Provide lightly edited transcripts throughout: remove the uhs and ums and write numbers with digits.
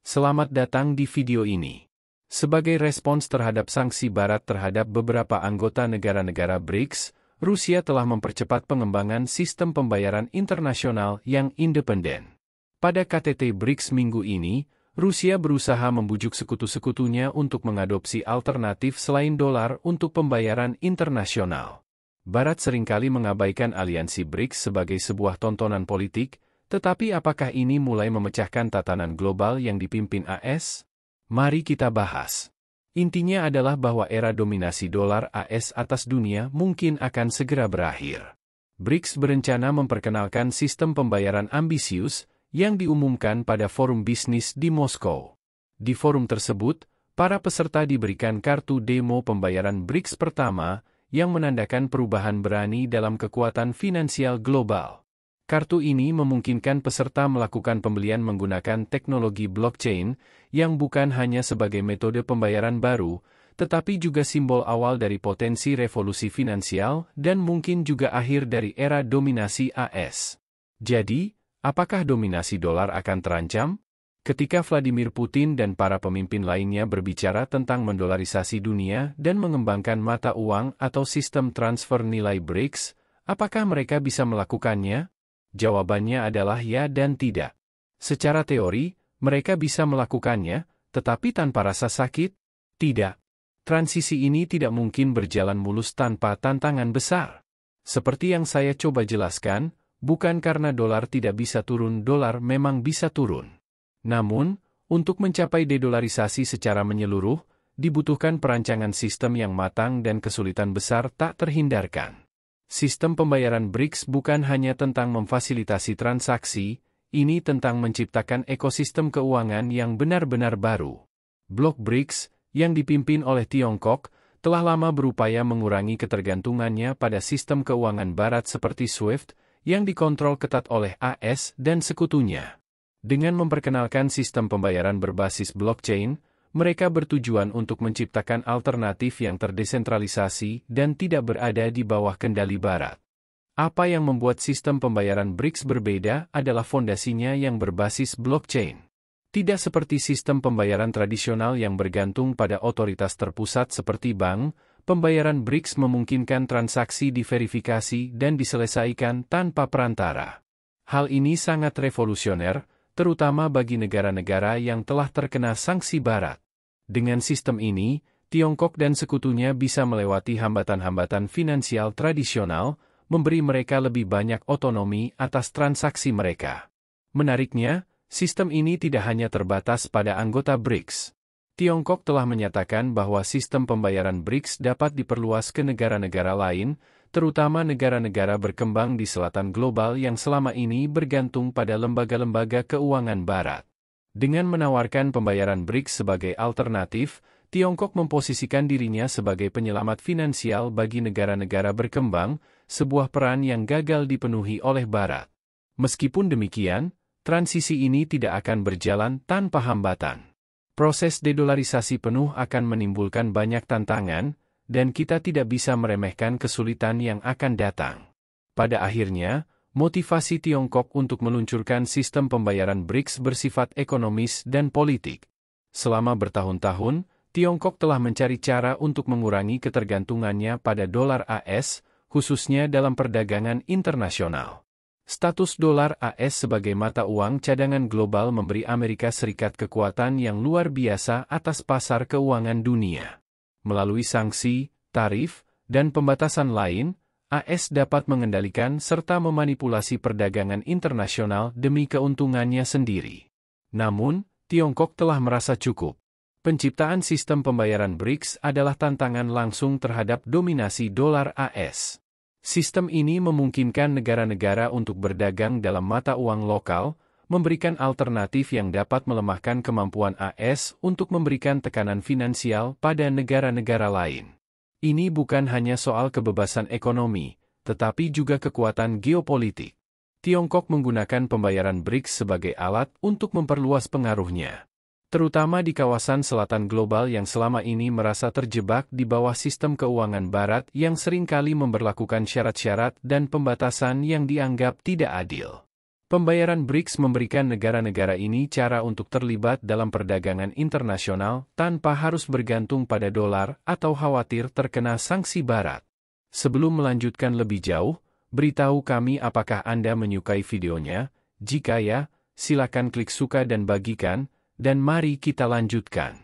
Selamat datang di video ini. Sebagai respons terhadap sanksi Barat terhadap beberapa anggota negara-negara BRICS, Rusia telah mempercepat pengembangan sistem pembayaran internasional yang independen. Pada KTT BRICS minggu ini, Rusia berusaha membujuk sekutu-sekutunya untuk mengadopsi alternatif selain dolar untuk pembayaran internasional. Barat seringkali mengabaikan aliansi BRICS sebagai sebuah tontonan politik, tetapi apakah ini mulai memecahkan tatanan global yang dipimpin AS? Mari kita bahas. Intinya adalah bahwa era dominasi dolar AS atas dunia mungkin akan segera berakhir. BRICS berencana memperkenalkan sistem pembayaran ambisius yang diumumkan pada forum bisnis di Moskow. Di forum tersebut, para peserta diberikan kartu demo pembayaran BRICS pertama yang menandakan perubahan berani dalam kekuatan finansial global. Kartu ini memungkinkan peserta melakukan pembelian menggunakan teknologi blockchain yang bukan hanya sebagai metode pembayaran baru, tetapi juga simbol awal dari potensi revolusi finansial dan mungkin juga akhir dari era dominasi AS. Jadi, apakah dominasi dolar akan terancam? Ketika Vladimir Putin dan para pemimpin lainnya berbicara tentang mendolarisasi dunia dan mengembangkan mata uang atau sistem transfer nilai BRICS, apakah mereka bisa melakukannya? Jawabannya adalah ya dan tidak. Secara teori, mereka bisa melakukannya, tetapi tanpa rasa sakit? Tidak. Transisi ini tidak mungkin berjalan mulus tanpa tantangan besar. Seperti yang saya coba jelaskan, bukan karena dolar tidak bisa turun, dolar memang bisa turun. Namun, untuk mencapai dedolarisasi secara menyeluruh, dibutuhkan perancangan sistem yang matang dan kesulitan besar tak terhindarkan. Sistem pembayaran BRICS bukan hanya tentang memfasilitasi transaksi, ini tentang menciptakan ekosistem keuangan yang benar-benar baru. Blok BRICS, yang dipimpin oleh Tiongkok, telah lama berupaya mengurangi ketergantungannya pada sistem keuangan Barat seperti SWIFT, yang dikontrol ketat oleh AS dan sekutunya. Dengan memperkenalkan sistem pembayaran berbasis blockchain, mereka bertujuan untuk menciptakan alternatif yang terdesentralisasi dan tidak berada di bawah kendali Barat. Apa yang membuat sistem pembayaran BRICS berbeda adalah fondasinya yang berbasis blockchain. Tidak seperti sistem pembayaran tradisional yang bergantung pada otoritas terpusat seperti bank, pembayaran BRICS memungkinkan transaksi diverifikasi dan diselesaikan tanpa perantara. Hal ini sangat revolusioner, terutama bagi negara-negara yang telah terkena sanksi Barat. Dengan sistem ini, Tiongkok dan sekutunya bisa melewati hambatan-hambatan finansial tradisional, memberi mereka lebih banyak otonomi atas transaksi mereka. Menariknya, sistem ini tidak hanya terbatas pada anggota BRICS. Tiongkok telah menyatakan bahwa sistem pembayaran BRICS dapat diperluas ke negara-negara lain, terutama negara-negara berkembang di selatan global yang selama ini bergantung pada lembaga-lembaga keuangan Barat. Dengan menawarkan pembayaran BRICS sebagai alternatif, Tiongkok memposisikan dirinya sebagai penyelamat finansial bagi negara-negara berkembang, sebuah peran yang gagal dipenuhi oleh Barat. Meskipun demikian, transisi ini tidak akan berjalan tanpa hambatan. Proses dedolarisasi penuh akan menimbulkan banyak tantangan, dan kita tidak bisa meremehkan kesulitan yang akan datang. Pada akhirnya, motivasi Tiongkok untuk meluncurkan sistem pembayaran BRICS bersifat ekonomis dan politik. Selama bertahun-tahun, Tiongkok telah mencari cara untuk mengurangi ketergantungannya pada dolar AS, khususnya dalam perdagangan internasional. Status dolar AS sebagai mata uang cadangan global memberi Amerika Serikat kekuatan yang luar biasa atas pasar keuangan dunia. Melalui sanksi, tarif, dan pembatasan lain, AS dapat mengendalikan serta memanipulasi perdagangan internasional demi keuntungannya sendiri. Namun, Tiongkok telah merasa cukup. Penciptaan sistem pembayaran BRICS adalah tantangan langsung terhadap dominasi dolar AS. Sistem ini memungkinkan negara-negara untuk berdagang dalam mata uang lokal, memberikan alternatif yang dapat melemahkan kemampuan AS untuk memberikan tekanan finansial pada negara-negara lain. Ini bukan hanya soal kebebasan ekonomi, tetapi juga kekuatan geopolitik. Tiongkok menggunakan pembayaran BRICS sebagai alat untuk memperluas pengaruhnya, terutama di kawasan selatan global yang selama ini merasa terjebak di bawah sistem keuangan Barat yang seringkali memberlakukan syarat-syarat dan pembatasan yang dianggap tidak adil. Pembayaran BRICS memberikan negara-negara ini cara untuk terlibat dalam perdagangan internasional tanpa harus bergantung pada dolar atau khawatir terkena sanksi Barat. Sebelum melanjutkan lebih jauh, beritahu kami apakah Anda menyukai videonya. Jika ya, silakan klik suka dan bagikan, dan mari kita lanjutkan.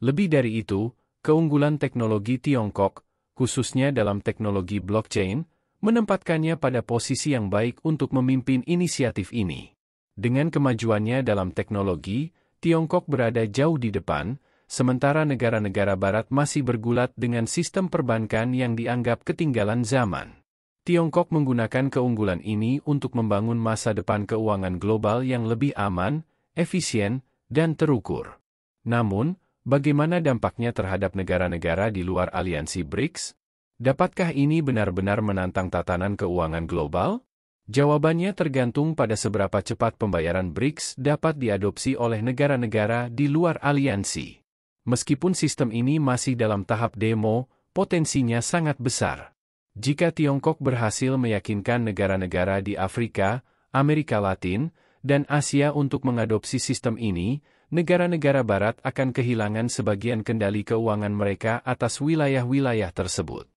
Lebih dari itu, keunggulan teknologi Tiongkok, khususnya dalam teknologi blockchain, menempatkannya pada posisi yang baik untuk memimpin inisiatif ini. Dengan kemajuannya dalam teknologi, Tiongkok berada jauh di depan, sementara negara-negara Barat masih bergulat dengan sistem perbankan yang dianggap ketinggalan zaman. Tiongkok menggunakan keunggulan ini untuk membangun masa depan keuangan global yang lebih aman, efisien, dan terukur. Namun, bagaimana dampaknya terhadap negara-negara di luar aliansi BRICS? Dapatkah ini benar-benar menantang tatanan keuangan global? Jawabannya tergantung pada seberapa cepat pembayaran BRICS dapat diadopsi oleh negara-negara di luar aliansi. Meskipun sistem ini masih dalam tahap demo, potensinya sangat besar. Jika Tiongkok berhasil meyakinkan negara-negara di Afrika, Amerika Latin, dan Asia untuk mengadopsi sistem ini, negara-negara Barat akan kehilangan sebagian kendali keuangan mereka atas wilayah-wilayah tersebut.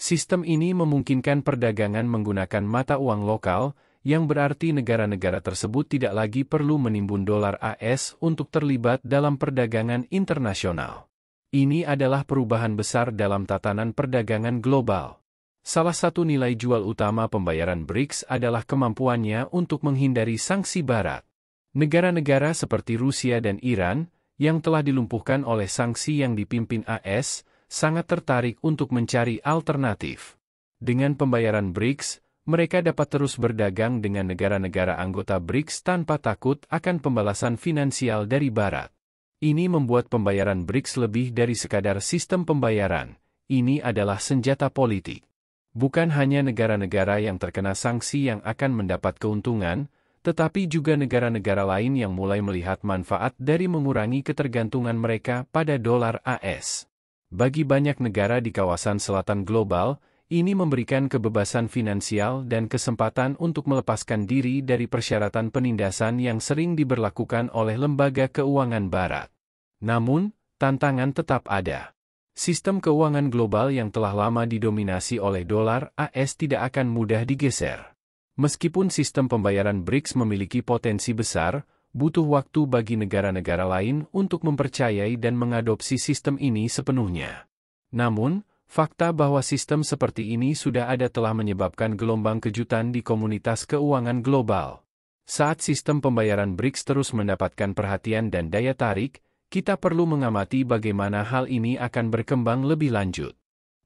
Sistem ini memungkinkan perdagangan menggunakan mata uang lokal, yang berarti negara-negara tersebut tidak lagi perlu menimbun dolar AS untuk terlibat dalam perdagangan internasional. Ini adalah perubahan besar dalam tatanan perdagangan global. Salah satu nilai jual utama pembayaran BRICS adalah kemampuannya untuk menghindari sanksi Barat. Negara-negara seperti Rusia dan Iran, yang telah dilumpuhkan oleh sanksi yang dipimpin AS, sangat tertarik untuk mencari alternatif. Dengan pembayaran BRICS, mereka dapat terus berdagang dengan negara-negara anggota BRICS tanpa takut akan pembalasan finansial dari Barat. Ini membuat pembayaran BRICS lebih dari sekadar sistem pembayaran. Ini adalah senjata politik. Bukan hanya negara-negara yang terkena sanksi yang akan mendapat keuntungan, tetapi juga negara-negara lain yang mulai melihat manfaat dari mengurangi ketergantungan mereka pada dolar AS. Bagi banyak negara di kawasan selatan global, ini memberikan kebebasan finansial dan kesempatan untuk melepaskan diri dari persyaratan penindasan yang sering diberlakukan oleh lembaga keuangan Barat. Namun, tantangan tetap ada. Sistem keuangan global yang telah lama didominasi oleh dolar AS tidak akan mudah digeser. Meskipun sistem pembayaran BRICS memiliki potensi besar, butuh waktu bagi negara-negara lain untuk mempercayai dan mengadopsi sistem ini sepenuhnya. Namun, fakta bahwa sistem seperti ini sudah ada telah menyebabkan gelombang kejutan di komunitas keuangan global. Saat sistem pembayaran BRICS terus mendapatkan perhatian dan daya tarik, kita perlu mengamati bagaimana hal ini akan berkembang lebih lanjut.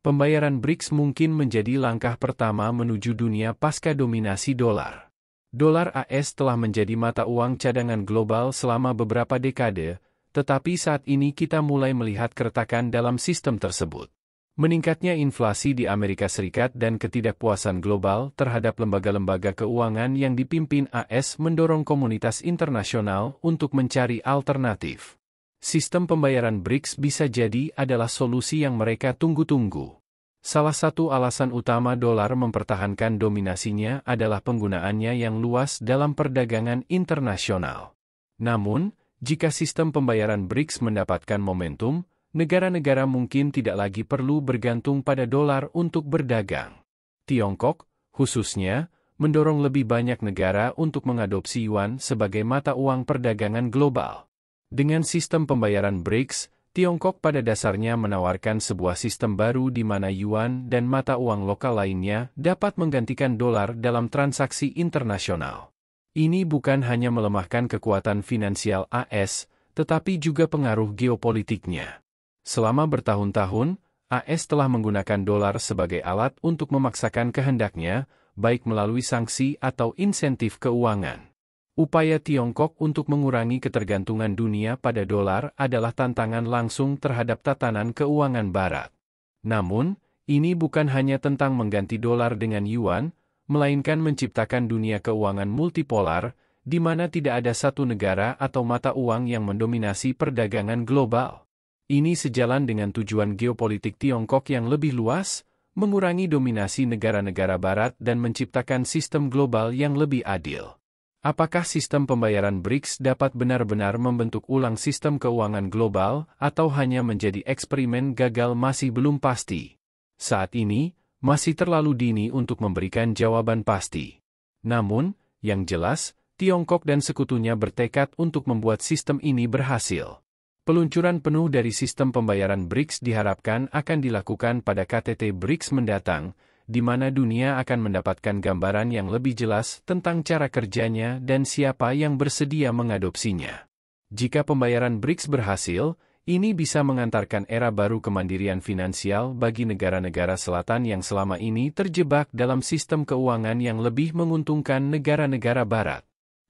Pembayaran BRICS mungkin menjadi langkah pertama menuju dunia pasca dominasi dolar. Dolar AS telah menjadi mata uang cadangan global selama beberapa dekade, tetapi saat ini kita mulai melihat keretakan dalam sistem tersebut. Meningkatnya inflasi di Amerika Serikat dan ketidakpuasan global terhadap lembaga-lembaga keuangan yang dipimpin AS mendorong komunitas internasional untuk mencari alternatif. Sistem pembayaran BRICS bisa jadi adalah solusi yang mereka tunggu-tunggu. Salah satu alasan utama dolar mempertahankan dominasinya adalah penggunaannya yang luas dalam perdagangan internasional. Namun, jika sistem pembayaran BRICS mendapatkan momentum, negara-negara mungkin tidak lagi perlu bergantung pada dolar untuk berdagang. Tiongkok, khususnya, mendorong lebih banyak negara untuk mengadopsi yuan sebagai mata uang perdagangan global. Dengan sistem pembayaran BRICS, Tiongkok pada dasarnya menawarkan sebuah sistem baru di mana yuan dan mata uang lokal lainnya dapat menggantikan dolar dalam transaksi internasional. Ini bukan hanya melemahkan kekuatan finansial AS, tetapi juga pengaruh geopolitiknya. Selama bertahun-tahun, AS telah menggunakan dolar sebagai alat untuk memaksakan kehendaknya, baik melalui sanksi atau insentif keuangan. Upaya Tiongkok untuk mengurangi ketergantungan dunia pada dolar adalah tantangan langsung terhadap tatanan keuangan Barat. Namun, ini bukan hanya tentang mengganti dolar dengan yuan, melainkan menciptakan dunia keuangan multipolar, di mana tidak ada satu negara atau mata uang yang mendominasi perdagangan global. Ini sejalan dengan tujuan geopolitik Tiongkok yang lebih luas, mengurangi dominasi negara-negara Barat dan menciptakan sistem global yang lebih adil. Apakah sistem pembayaran BRICS dapat benar-benar membentuk ulang sistem keuangan global, atau hanya menjadi eksperimen gagal masih belum pasti? Saat ini, masih terlalu dini untuk memberikan jawaban pasti. Namun, yang jelas, Tiongkok dan sekutunya bertekad untuk membuat sistem ini berhasil. Peluncuran penuh dari sistem pembayaran BRICS diharapkan akan dilakukan pada KTT BRICS mendatang, di mana dunia akan mendapatkan gambaran yang lebih jelas tentang cara kerjanya dan siapa yang bersedia mengadopsinya. Jika pembayaran BRICS berhasil, ini bisa mengantarkan era baru kemandirian finansial bagi negara-negara selatan yang selama ini terjebak dalam sistem keuangan yang lebih menguntungkan negara-negara barat.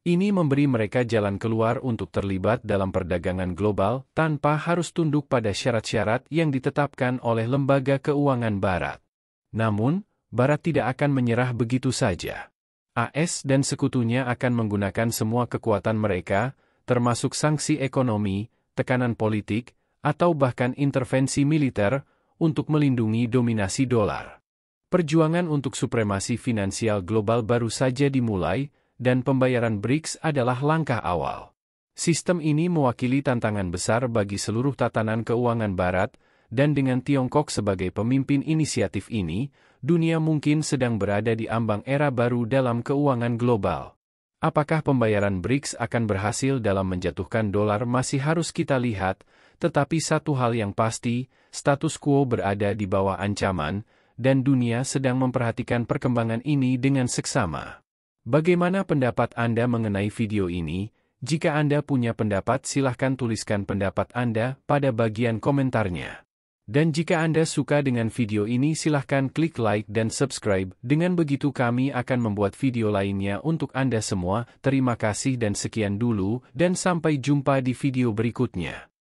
Ini memberi mereka jalan keluar untuk terlibat dalam perdagangan global tanpa harus tunduk pada syarat-syarat yang ditetapkan oleh lembaga keuangan barat. Namun, Barat tidak akan menyerah begitu saja. AS dan sekutunya akan menggunakan semua kekuatan mereka, termasuk sanksi ekonomi, tekanan politik, atau bahkan intervensi militer, untuk melindungi dominasi dolar. Perjuangan untuk supremasi finansial global baru saja dimulai, dan pembayaran BRICS adalah langkah awal. Sistem ini mewakili tantangan besar bagi seluruh tatanan keuangan Barat, dan dengan Tiongkok sebagai pemimpin inisiatif ini, dunia mungkin sedang berada di ambang era baru dalam keuangan global. Apakah pembayaran BRICS akan berhasil dalam menjatuhkan dolar masih harus kita lihat, tetapi satu hal yang pasti, status quo berada di bawah ancaman, dan dunia sedang memperhatikan perkembangan ini dengan seksama. Bagaimana pendapat Anda mengenai video ini? Jika Anda punya pendapat, silahkan tuliskan pendapat Anda pada bagian komentarnya. Dan jika Anda suka dengan video ini, silahkan klik like dan subscribe. Dengan begitu kami akan membuat video lainnya untuk Anda semua. Terima kasih dan sekian dulu, dan sampai jumpa di video berikutnya.